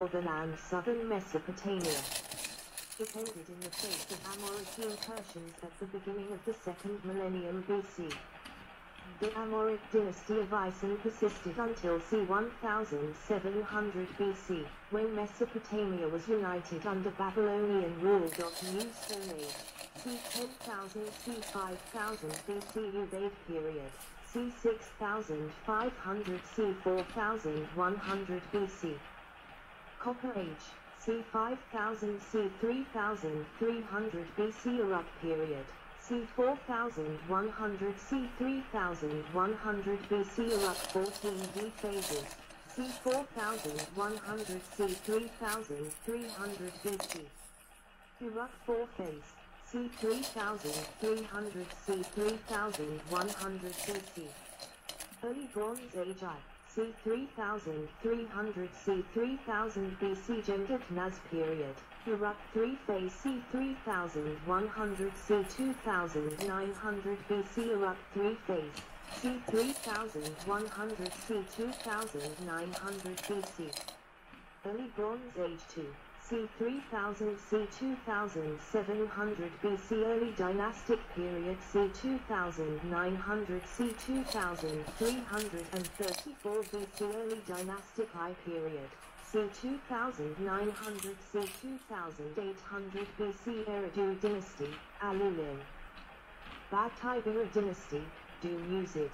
northern and southern Mesopotamia. It ended in the fate of Amorite Persians at the beginning of the 2nd millennium BC. The Amorite dynasty of Isin persisted until c. 1700 BC, when Mesopotamia was united under Babylonian rule. New Stone Age, c. 10,000 c. 5000 BC Ubaid period, c. 6500 c. 4100 BC. Copper Age, c. 5000 c. 3300 BC Uruk period, c. 4100 c. 3100 BC Uruk 14d phases, c. 4100 c. 3300 BC. Uruk 4 phase, c. 3300 c. 3100 BC. Early Bronze Age I, c. 3300 c. 3000 BC Gendered Naz period, Uruk 3 phase c. 3100 c. 2900 BC Uruk 3 phase, c. 3100 c. 2900 BC. Early Bronze Age II, c. 3000 c. 2700 BC Early Dynastic period c. 2900 c. 2334 BC Early Dynastic I period, c. 2900 c. 2800 BC Eridu dynasty, Alulin. Bagtibera dynasty, Du-Musid.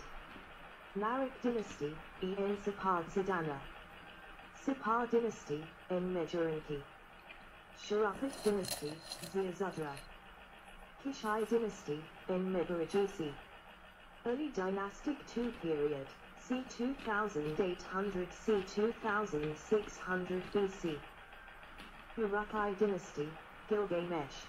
Larik dynasty, En Sepad Zidana. Sipar dynasty, En Mejurinki. Sharapit dynasty, Ziazudra. Kishai dynasty, En Megarajisi. Early Dynastic II period, c. 2800 c. 2600 BC. Uruk-I dynasty, Gilgamesh.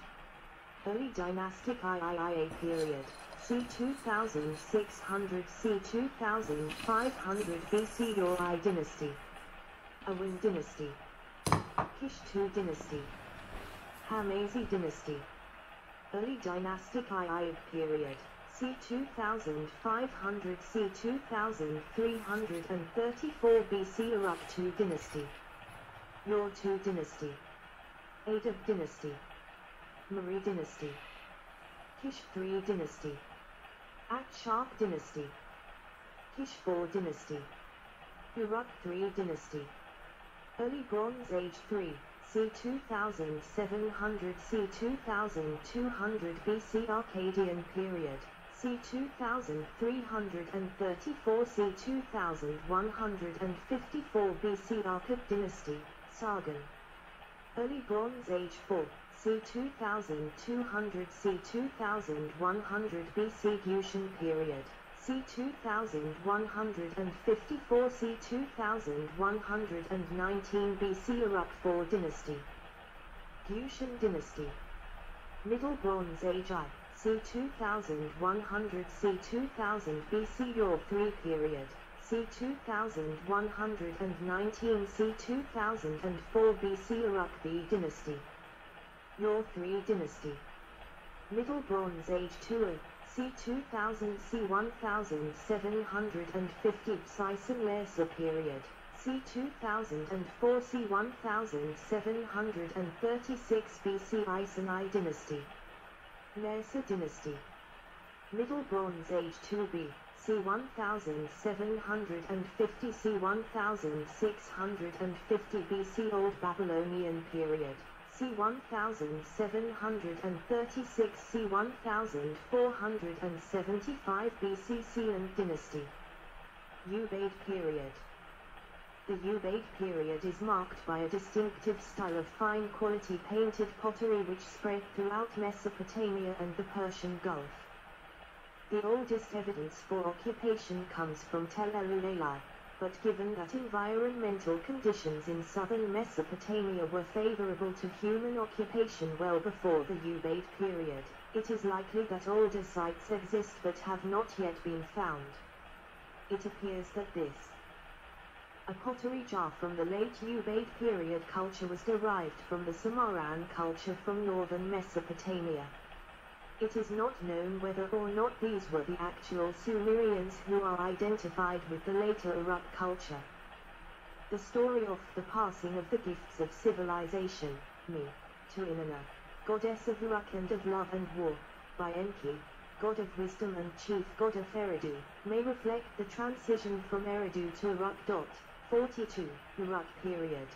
Early Dynastic III period, c. 2600 c. 2500 BC Uri dynasty. Awin dynasty. Kish-II dynasty. Hamazi dynasty. Early Dynastic II period, c. 2500 c. 2334 BC Uruk-II dynasty. Ur-II dynasty. Adab dynasty. Mari dynasty. Kish-III dynasty. Akshak dynasty. Kish-IV dynasty. Uruk-III dynasty. Early Bronze Age III, c. 2700 c. 2200 BC Arcadian period, c. 2334 c. 2154 BC Arcad dynasty, Sargon. Early Bronze Age IV, c. 2200 c. 2100 BC Gutian period, c. 2154 c. 2119 BC Uruk IV dynasty. Gutian dynasty. Middle Bronze Age I, c. 2100 c. 2000 BC Ur III period, c. 2119 c. 2004 BC Uruk V dynasty. Ur III dynasty. Middle Bronze Age II, c. 2000 c. 1750 Sison Mersa period, c. 2004 c. 1736 BC Iceni dynasty. Mersa dynasty. Middle Bronze Age IIb, c. 1750 c. 1650 BC Old Babylonian period, c. 1736 c. 1475 BC Sealand dynasty. Ubaid period. The Ubaid period is marked by a distinctive style of fine quality painted pottery which spread throughout Mesopotamia and the Persian Gulf. The oldest evidence for occupation comes from Tel el-Ulay, but given that environmental conditions in southern Mesopotamia were favorable to human occupation well before the Ubaid period, it is likely that older sites exist but have not yet been found. It appears that a pottery jar from the late Ubaid period culture was derived from the Samarran culture from northern Mesopotamia. It is not known whether or not these were the actual Sumerians who are identified with the later Uruk culture. The story of the passing of the gifts of civilization, Mi, to Inanna, goddess of Uruk and of love and war, by Enki, god of wisdom and chief god of Eridu, may reflect the transition from Eridu to Uruk. 42, Uruk period.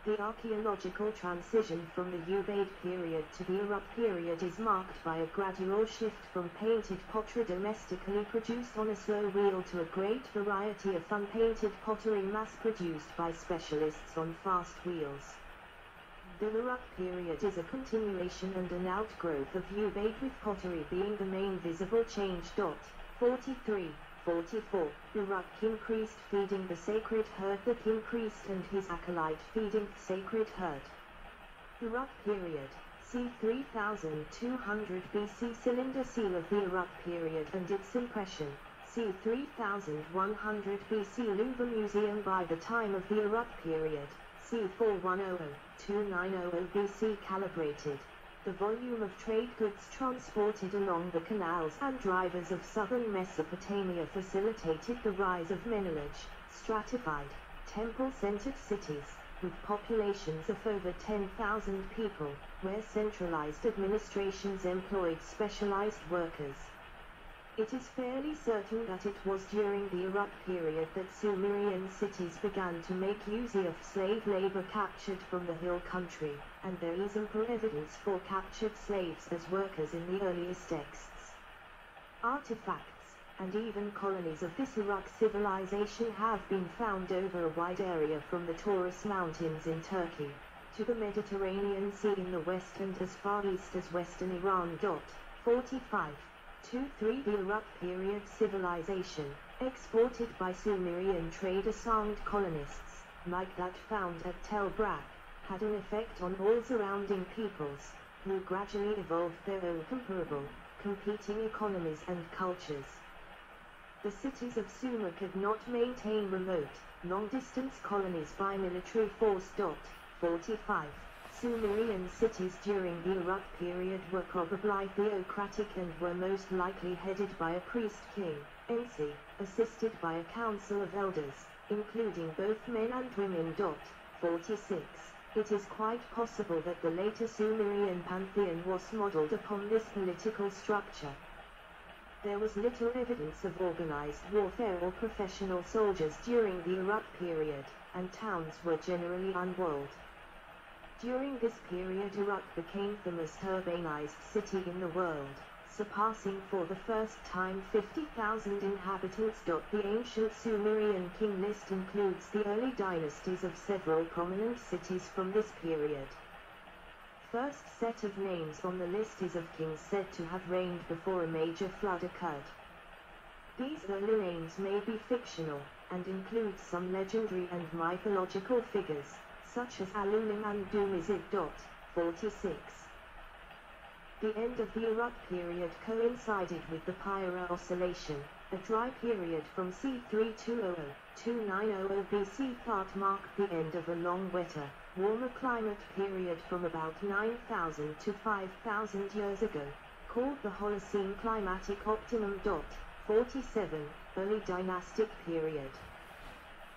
The archaeological transition from the Ubaid period to the Uruk period is marked by a gradual shift from painted pottery domestically produced on a slow wheel to a great variety of unpainted pottery mass-produced by specialists on fast wheels. The Uruk period is a continuation and an outgrowth of Ubaid, with pottery being the main visible change. 43, 44, Uruk king priest feeding the sacred herd. The king priest and his acolyte feeding the sacred herd. Uruk period, c. 3200 BC. Cylinder seal of the Uruk period and its impression, c. 3100 BC. Louvre Museum. By the time of the Uruk period, c. 4100-2900 BC. Calibrated. The volume of trade goods transported along the canals and rivers of southern Mesopotamia facilitated the rise of Menelik, stratified, temple-centered cities, with populations of over 10,000 people, where centralized administrations employed specialized workers. It is fairly certain that it was during the Uruk period that Sumerian cities began to make use of slave labor captured from the hill country, and there is ample evidence for captured slaves as workers in the earliest texts. Artifacts, and even colonies of this Uruk civilization have been found over a wide area from the Taurus Mountains in Turkey, to the Mediterranean Sea in the west and as far east as western Iran. 45. 2-3 The Uruk period civilization, exported by Sumerian trader-songed colonists, like that found at Tel Brak, had an effect on all surrounding peoples, who gradually evolved their own competing economies and cultures. The cities of Sumer could not maintain remote, long-distance colonies by military force. 45. Sumerian cities during the Uruk period were probably theocratic and were most likely headed by a priest-king, Ensi, assisted by a council of elders, including both men and women. 46. It is quite possible that the later Sumerian pantheon was modeled upon this political structure. There was little evidence of organized warfare or professional soldiers during the Uruk period, and towns were generally unwalled. During this period Uruk became the most urbanized city in the world, surpassing for the first time 50,000 inhabitants. The ancient Sumerian king list includes the early dynasties of several prominent cities from this period. First set of names on the list is of kings said to have reigned before a major flood occurred. These early names may be fictional, and include some legendary and mythological figures, such as Alulim and Dumizid. 46. The end of the Uruk period coincided with the Pyrrha Oscillation, a dry period from c. 3200-2900 BC that marked the end of a long wetter, warmer climate period from about 9,000 to 5,000 years ago, called the Holocene climatic optimum. 47. Early dynastic period.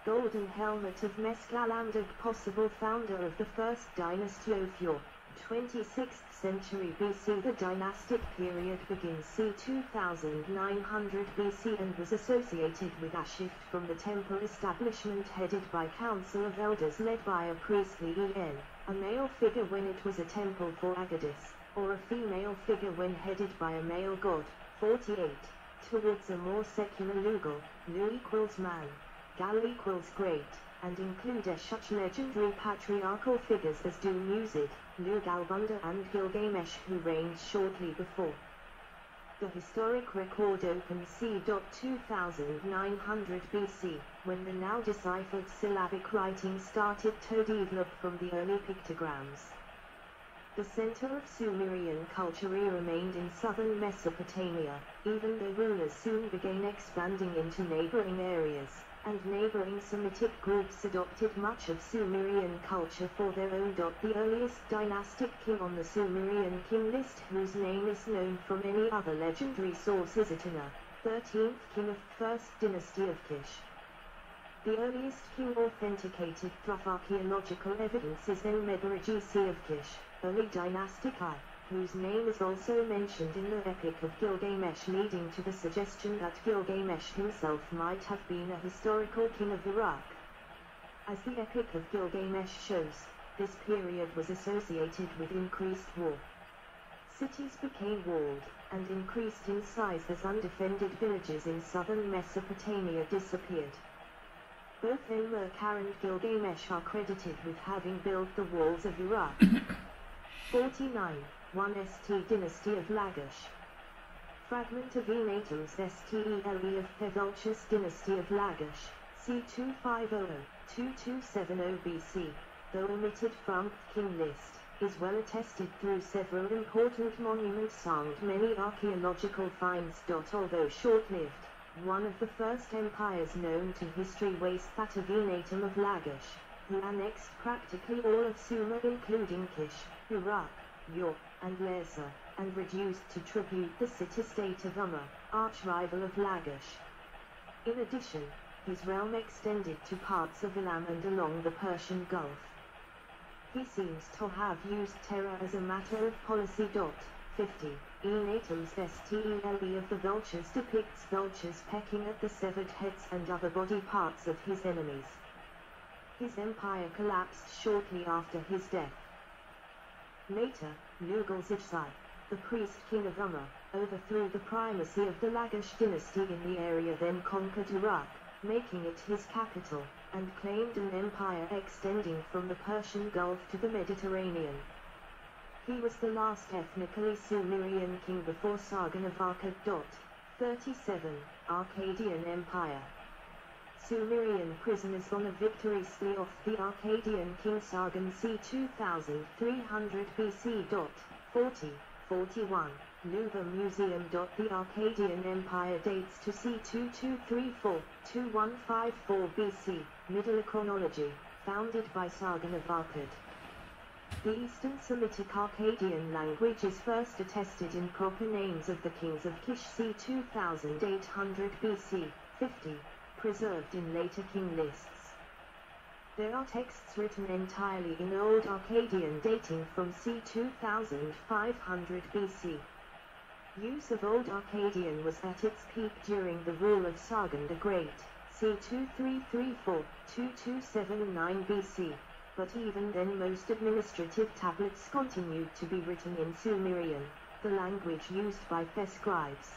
Golden Helmet of Mesgalandug, possible founder of the first dynasty of Ur, 26th century BC. The dynastic period begins c. 2900 BC and was associated with a shift from the temple establishment headed by council of elders led by a priestly a male figure when it was a temple for Agadis, or a female figure when headed by a male god. 48. Towards a more secular Lugal, Lu equals man, Gal equals great, and include such legendary patriarchal figures as Dumuzid, Lugalbunda and Gilgamesh, who reigned shortly before. The historic record opens c. 2900 BC, when the now deciphered syllabic writing started to develop from the early pictograms. The center of Sumerian culture remained in southern Mesopotamia, even though rulers soon began expanding into neighboring areas, and neighboring Semitic groups adopted much of Sumerian culture for their own. The earliest dynastic king on the Sumerian king list, whose name is known from any other legendary source, is Etana, 13th king of First Dynasty of Kish. The earliest Q-authenticated through archaeological evidence is Enmedaragisi of Kish, early dynastic I, whose name is also mentioned in the Epic of Gilgamesh, leading to the suggestion that Gilgamesh himself might have been a historical king of Iraq. As the Epic of Gilgamesh shows, this period was associated with increased war. Cities became walled, and increased in size as undefended villages in southern Mesopotamia disappeared. Both Enmerkar and Gilgamesh are credited with having built the walls of Iraq. 49. 1 St. Dynasty of Lagash. Fragment of Enatum's Stele of Pedulchus Dynasty of Lagash, c. 2500-2270 BC, though omitted from king list, is well attested through several important monuments and many archaeological finds. Although short-lived, one of the first empires known to history was that of Enatum of Lagash, who annexed practically all of Sumer including Kish, Iraq, Ur, and Larsa, and reduced to tribute the city-state of Umma, arch-rival of Lagash. In addition, his realm extended to parts of Elam and along the Persian Gulf. He seems to have used terror as a matter of policy. 50. Enatum's Stele of the vultures depicts vultures pecking at the severed heads and other body parts of his enemies. His empire collapsed shortly after his death. Later, Lugal-Zibzai, the priest king of Umma, overthrew the primacy of the Lagash dynasty in the area, then conquered Iraq, making it his capital, and claimed an empire extending from the Persian Gulf to the Mediterranean. He was the last ethnically Sumerian king before Sargon of Akkad. 37. Akkadian Empire. Sumerian prisoners on a victory slew off the Akkadian king Sargon c. 2300 BC. 40. 41. Louvre Museum. The Akkadian Empire dates to c. 2234-2154 BC, Middle Chronology, founded by Sargon of Akkad. The Eastern Semitic Akkadian language is first attested in proper names of the kings of Kish c. 2800 BC, 50, preserved in later king lists. There are texts written entirely in Old Akkadian dating from c. 2500 BC. Use of Old Akkadian was at its peak during the rule of Sargon the Great, c. 2334-2279 BC, but even then most administrative tablets continued to be written in Sumerian, the language used by the scribes.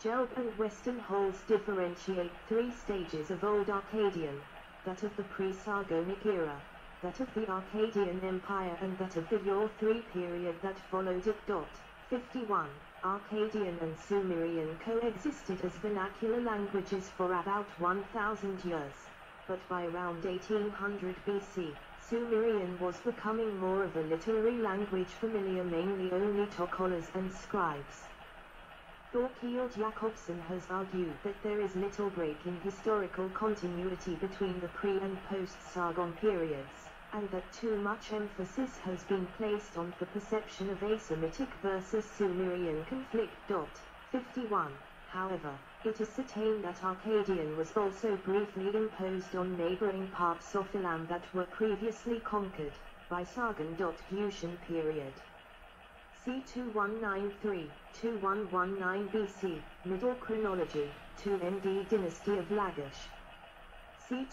Gelb and Western Holes differentiate three stages of Old Akkadian: that of the pre-Sargonic era, that of the Akkadian Empire, and that of the Ur III period that followed it. 51. Akkadian and Sumerian coexisted as vernacular languages for about 1,000 years, but by around 1800 BC, Sumerian was becoming more of a literary language familiar mainly only to scholars and scribes. Thorkild Jacobsen has argued that there is little break in historical continuity between the pre- and post-Sargon periods, and that too much emphasis has been placed on the perception of Asemitic versus Sumerian conflict. 51. However, it is certain that Akkadian was also briefly imposed on neighboring parts of Elam that were previously conquered by Sargon. Gutian period. c. 2193-2119 BC, Middle Chronology, 2 MD Dynasty of Lagash. c.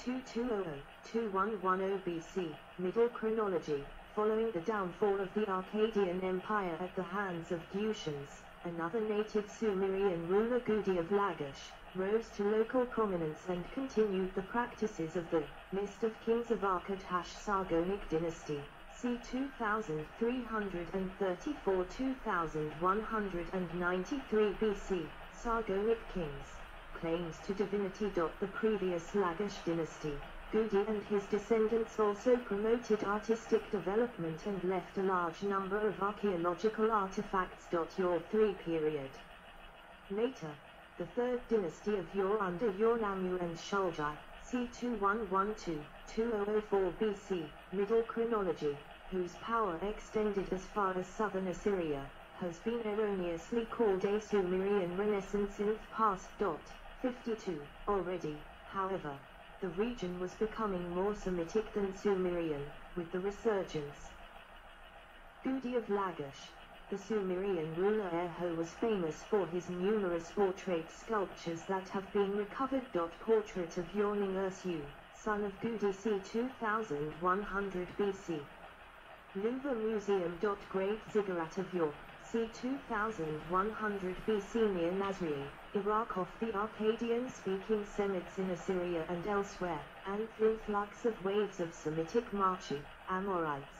2200-2110 BC, Middle Chronology, following the downfall of the Akkadian Empire at the hands of Gutians, another native Sumerian ruler Gudi of Lagash, rose to local prominence and continued the practices of the list of kings of Akkad-Sargonic dynasty, c. 2334-2193 BC, Sargonic kings, claims to divinity. The previous Lagash dynasty, Gudi and his descendants also promoted artistic development and left a large number of archaeological artifacts. Ur III period. Later, the third dynasty of Ur under Ur-Nammu and Shulgi, c. 2112-2004 BC, Middle Chronology, whose power extended as far as southern Assyria, has been erroneously called a Sumerian Renaissance in the past. 52. Already, however, The region was becoming more Semitic than Sumerian, with the resurgence. Gudi of Lagash. The Sumerian ruler Erho was famous for his numerous portrait sculptures that have been recovered. Portrait of Yawning Ursu, son of Gudi c. 2100 BC. Louvre Museum. Great Ziggurat of Yor, c. 2100 BC near Nasri, Iraq. Of the Akkadian-speaking Semites in Assyria and elsewhere, and influx of waves of Semitic Marchi, Amorites,